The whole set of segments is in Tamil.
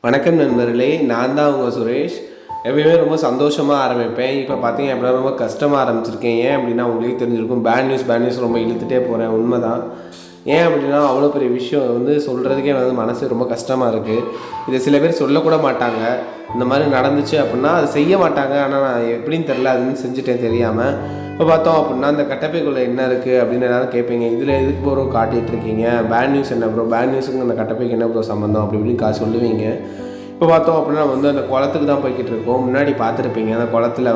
வணக்கம் நண்பர்களே, நான் தான் உங்கள் சுரேஷ். எப்பயுமே ரொம்ப சந்தோஷமாக ஆரம்பிப்பேன். இப்போ பார்த்தீங்க அப்படின்னா ரொம்ப கஷ்டமாக ஆரம்பிச்சிருக்கேன். ஏன் அப்படின்னா உங்களுக்கு தெரிஞ்சிருக்கும், பேட் நியூஸ் ரொம்ப இழுத்துட்டே போகிறேன். உண்மைதான். ஏன் அப்படின்னா அவ்வளோ பெரிய விஷயம் சொல்கிறதுக்கே மனசு ரொம்ப கஷ்டமாக இருக்குது. இதை சில பேர் சொல்லக்கூட மாட்டாங்க. இந்த மாதிரி நடந்துச்சு அப்படின்னா அதை செய்ய மாட்டாங்க. ஆனால் நான் எப்படின்னு தெரில, அதுன்னு செஞ்சுட்டேன் தெரியாமல். இப்போ பார்த்தோம் அப்படின்னா அந்த கட்டப்பைக்குள்ளே என்ன இருக்குது அப்படின்னு எல்லோரும் கேட்பீங்க. இதில் எதுக்கு ப்ரோ காட்டிகிட்ருக்கீங்க, பேட் நியூஸ் என்ன ப்ரோ, பேட் நியூஸுக்கு அந்த கட்டப்பைக்கு என்ன ப்ரோ சம்மந்தம் அப்படி இப்படின்னு சொல்லுவீங்க. இப்போ பார்த்தோம் அப்படின்னா அந்த குளத்துக்கு தான் போய்கிட்டு இருக்கோம். முன்னாடி பார்த்துருப்பீங்க, அந்த குளத்துல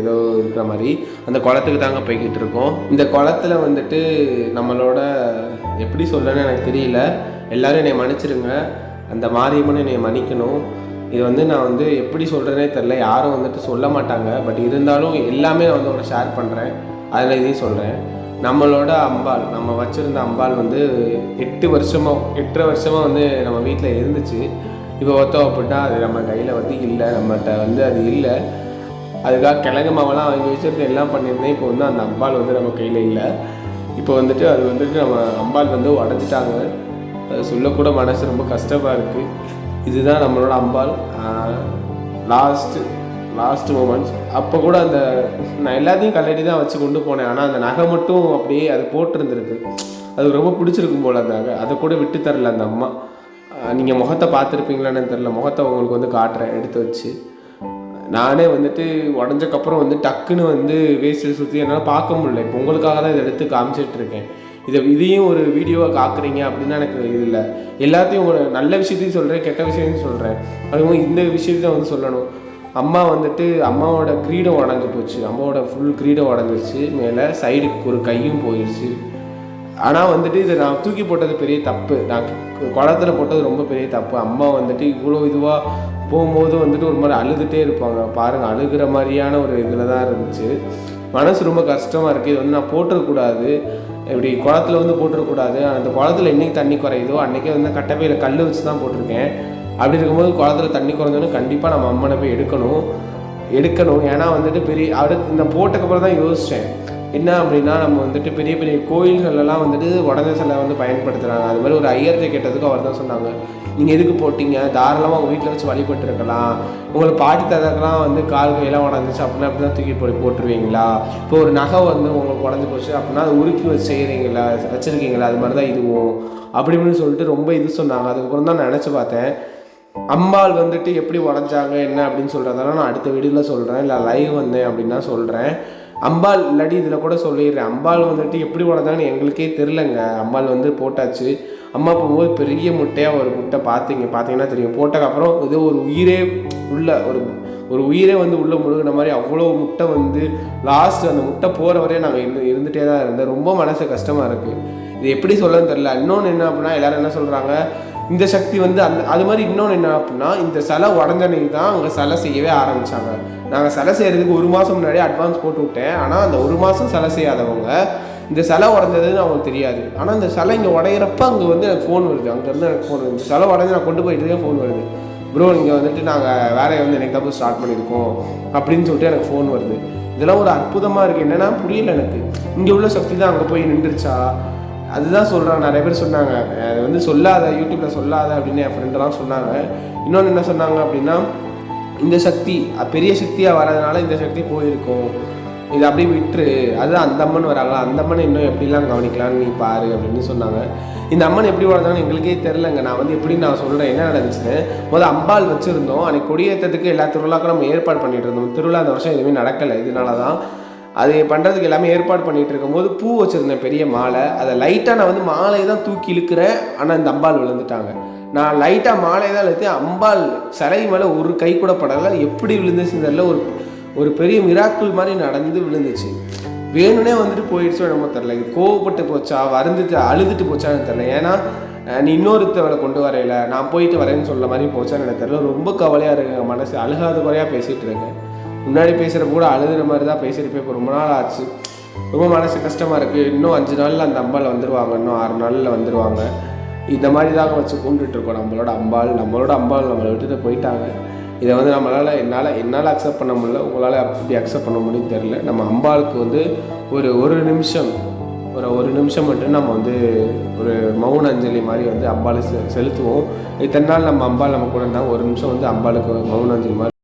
ஏதோ இருக்கிற மாதிரி அந்த குளத்துக்கு தாங்க போய்கிட்டு இருக்கோம். இந்த குளத்துல நம்மளோட எப்படி சொல்லணும்னு எனக்கு தெரியல. எல்லோரும் என்னை மன்னிச்சிருங்க, அந்த மாரியம்மன் என்னை மன்னிக்கணும். இது நான் எப்படி சொல்கிறேனே தெரில, யாரும் சொல்ல மாட்டாங்க. பட் இருந்தாலும் எல்லாமே நான் உங்களோட ஷேர் பண்ணுறேன். அதில் இதையும் சொல்கிறேன். நம்மளோட அம்பாள், நம்ம வச்சுருந்த அம்பாள் 8 வருஷமாக நம்ம வீட்டில் இருந்துச்சு. இப்போ பார்த்தோம் அப்படின்னா அது நம்ம கையில் இல்லை, நம்மகிட்ட அது இல்லை. அதுக்காக கிழங்கு மாவெல்லாம் வாங்கி வச்சுட்டு எல்லாம் பண்ணியிருந்தேன். இப்போ அந்த அம்பாள் நம்ம கையில் இல்லை. இப்போ அது நம்ம அம்பாள் உடஞ்சிட்டாங்க. அது சொல்லக்கூட மனசு ரொம்ப கஷ்டமாக இருக்குது. இதுதான் நம்மளோட அம்பாள். லாஸ்ட் மூமெண்ட்ஸ் அப்போ கூட நான் எல்லாத்தையும் கல்லடி தான் வச்சு கொண்டு போனேன். ஆனால் அந்த நகை மட்டும் அப்படியே அது போட்டிருந்துருக்கு. அது ரொம்ப பிடிச்சிருக்கும் போல் அந்த நகை. அதை கூட விட்டு தரல அந்த அம்மா. நீங்கள் முகத்தை பார்த்துருப்பீங்களான்னு தெரில, முகத்தை உங்களுக்கு காட்டுறேன் எடுத்து வச்சு. நானே உடஞ்சக்கப்புறம் டக்குன்னு வேஸ்ட்டில் சுற்றி என்னால் பார்க்க முடியல. இப்போ உங்களுக்காக தான் இதை எடுத்து காமிச்சிட்ருக்கேன். இதையும் ஒரு வீடியோவாக காக்குறீங்க அப்படின்னா எனக்கு இது இல்லை. எல்லாத்தையும் ஒரு நல்ல விஷயத்தையும் சொல்கிறேன், கெட்ட விஷயத்தையும் சொல்கிறேன். அதுவும் இந்த விஷயத்தை சொல்லணும். அம்மா அம்மாவோட கிரீடம் உடஞ்சி போச்சு. அம்மாவோட ஃபுல் கிரீடம் உடஞ்சிருச்சு. மேலே சைடுக்கு ஒரு கையும் போயிடுச்சு. ஆனால் இதை நான் தூக்கி போட்டது பெரிய தப்பு. நான் குளத்தில் போட்டது ரொம்ப பெரிய தப்பு. அம்மா இவ்வளோ இதுவாக போகும்போது ஒரு மாதிரி அழுதுகிட்டே இருப்பாங்க பாருங்கள். அழுகிற மாதிரியான ஒரு இதில் தான் இருந்துச்சு. மனசு ரொம்ப கஷ்டமாக இருக்குது. இது நான் போட்டுறக்கூடாது, இப்படி குளத்தில் போட்டுறக்கூடாது. அந்த குளத்தில் என்றைக்கு தண்ணி குறையுதோ அன்றைக்கே கட்டப்பையில் கல் வச்சு தான் போட்டிருக்கேன். அப்படி இருக்கும்போது குளத்தில் தண்ணி குறைஞ்சோன்னு கண்டிப்பாக நம்ம அம்மனை போய் எடுக்கணும். ஏன்னா பெரிய அடுத்து இந்த போட்டக்கப்புறம் தான் யோசித்தேன் என்ன அப்படின்னா, நம்ம பெரிய பெரிய கோயில்களெல்லாம் உடனே சிலை பயன்படுத்துகிறாங்க. அது மாதிரி ஒரு ஐயர்கிட்ட கேட்டதுக்கு அவர் தான் சொன்னாங்க, நீங்கள் எதுக்கு போட்டிங்க, தாராளமாக உங்கள் வீட்டில் வச்சு வழிபட்டுருக்கலாம். உங்களுக்கு பாட்டி தாத்தாக்கெல்லாம் கால் கையெல்லாம் உடஞ்சிச்சு அப்படின்னா அப்படி தான் தூக்கி வச்சுருவீங்களா? இப்போ ஒரு நகை உங்களுக்கு உடஞ்சி போச்சு அப்படின்னா அது உருக்கி வச்சு வச்சுருக்கீங்களா? அது மாதிரி தான் இதுவும் அப்படின்னு சொல்லிட்டு ரொம்ப இது சொன்னாங்க. அதுக்கப்புறம் தான் நான் நினச்சி பார்த்தேன், அம்பாள் எப்படி உடஞ்சாங்க என்ன அப்படின்னு சொல்கிறதெல்லாம் நான் அடுத்த வீடியோவில் சொல்கிறேன். இல்லை லைவ் வந்தேன் அப்படின்னா சொல்கிறேன். அம்பாள் இல்லாட்டி இதில் கூட சொல்லிடுறேன். அம்பாள் எப்படி உடஞ்சாங்கன்னு எங்களுக்கே தெரிலங்க. அம்பாள் போட்டாச்சு. அம்மா போகும்போது பெரிய முட்டையாக ஒரு முட்டை பார்த்தீங்கன்னா தெரியும். போட்டதுக்கப்புறம் இது ஒரு உயிரே ஒரு உயிரே உள்ளே முழுகின மாதிரி அவ்வளோ முட்டை லாஸ்ட் அந்த முட்டை போகிற வரையும் நாங்கள் இருந்துகிட்டே தான் இருந்தேன். ரொம்ப மனசு கஷ்டமாக இருக்குது. இது எப்படி சொல்லன்னு தெரில. இன்னொன்று என்ன அப்படின்னா, எல்லோரும் என்ன சொல்கிறாங்க, இந்த சக்தி அது மாதிரி இன்னொன்று என்ன அப்படின்னா, இந்த சிலை உடஞ்சனைக்கு தான் அங்கே சிலை செய்யவே ஆரம்பித்தாங்க. நாங்கள் சிலை செய்கிறதுக்கு 1 மாதம் முன்னாடி அட்வான்ஸ் போட்டு விட்டேன். ஆனால் அந்த 1 மாதம் சிலை செய்யாதவங்க இந்த சிலை உடஞ்சதுன்னு அவங்களுக்கு தெரியாது. ஆனால் இந்த சிலை இங்கே உடையிறப்ப அங்கே எனக்கு ஃபோன் வருது. அங்கேருந்து எனக்கு ஃபோன் வருது. இந்த சிலை உடஞ்சி நான் கொண்டு போயிட்டு ஃபோன் வருது, ப்ரோ இங்கே நாங்கள் வேலையை எனக்கு தான் ஸ்டார்ட் பண்ணியிருக்கோம் அப்படின்னு சொல்லிட்டு எனக்கு ஃபோன் வருது. இதெல்லாம் ஒரு அற்புதமாக இருக்குது. என்னென்னா புரியல எனக்கு. இங்கே உள்ள சக்தி தான் அங்கே போய் நின்றுச்சா? அதுதான் சொல்கிறாங்க. நிறைய பேர் சொன்னாங்க, அது சொல்லாத, யூடியூப்பில் சொல்லாத அப்படின்னு என் ஃப்ரெண்டெல்லாம் சொன்னாங்க. இன்னொன்று என்ன சொன்னாங்க அப்படின்னா, இந்த சக்தி பெரிய சக்தியாக வர்றதுனால இந்த சக்தி போயிருக்கும், இது அப்படியே விட்டுரு, அதுதான் அந்த அம்மன் வராங்களா, அந்த அம்மன் இன்னும் எப்படிலாம் கவனிக்கலான்னு நீ பாரு அப்படின்னு சொன்னாங்க. இந்த அம்மன் எப்படி வளர்ந்தாங்கன்னு எங்களுக்கே தெரிலங்க. நான் எப்படி நான் சொல்கிறேன் என்ன நடந்துச்சுன்னு. முதல்ல அம்பாள் வச்சுருந்தோம். அன்றைக்கி கொடியேற்றத்துக்கு எல்லா திருவிழாக்கும் நம்ம ஏற்பாடு பண்ணிகிட்டு இருந்தோம். திருவிழா அந்த வருஷம் எதுவுமே நடக்கலை. இதனால தான் அது பண்ணுறதுக்கு எல்லாமே ஏற்பாடு பண்ணிகிட்டு இருக்கும்போது பூ வச்சுருந்தேன், பெரிய மாலை. அதை லைட்டாக நான் மாலையை தான் தூக்கி இழுக்கிறேன். ஆனால் இந்த அம்பாள் விழுந்துட்டாங்க. நான் லைட்டாக மாலையை தான் இழுத்து அம்பாள் சிலை மேலே ஒரு கை கூட படலை. எப்படி விழுந்துச்சுன்றதில் ஒரு பெரிய மிராக்கிள் மாதிரி நடந்து விழுந்துச்சு. வேணும்னே போயிடுச்சோ என்னமோ தெரில. இது கோவப்பட்டு போச்சா, வருந்துட்டு அழுதுட்டு போச்சான்னு தெரில. ஏன்னா நீ இன்னொருத்தவரை கொண்டு வரையில, நான் போயிட்டு வரேன்னு சொல்ல மாதிரி போச்சான்னு எனக்கு தெரில. ரொம்ப கவலையாக இருக்குங்க. மனசு அழுகாத குறையாக பேசிகிட்டு இருக்கேன். முன்னாடி பேசுகிறப்ப கூட அழுகிற மாதிரி தான் பேசியிருப்பேன். இப்போ ரொம்ப நாள் ஆச்சு. ரொம்ப மனசு கஷ்டமாக இருக்குது. இன்னும் 5 நாளில் அந்த அம்பாள் வந்துடுவாங்க. இன்னும் 6 நாளில் வந்துடுவாங்க. இந்த மாதிரி தாங்க வச்சு கும்பிட்டுருக்கோம். நம்மளோட அம்பாள் நம்மளை விட்டுட்டு போயிட்டாங்க. இதை என்னால் அக்செப்ட் பண்ண முடியல. உங்களால் அப்படி அக்செப்ட் பண்ண முடியும்னு தெரில. நம்ம அம்பாளுக்கு ஒரு நிமிஷம் ஒரு நிமிஷம் மட்டும் நம்ம வந்து ஒரு மௌன அஞ்சலி மாதிரி வந்து அம்பாளுக்கு செலுத்துவோம். இத்தனை நாள் நம்ம அம்பாள் நம்ம கூட இருந்தால் ஒரு நிமிஷம் வந்து அம்பாளுக்கு மௌன அஞ்சலி மாதிரி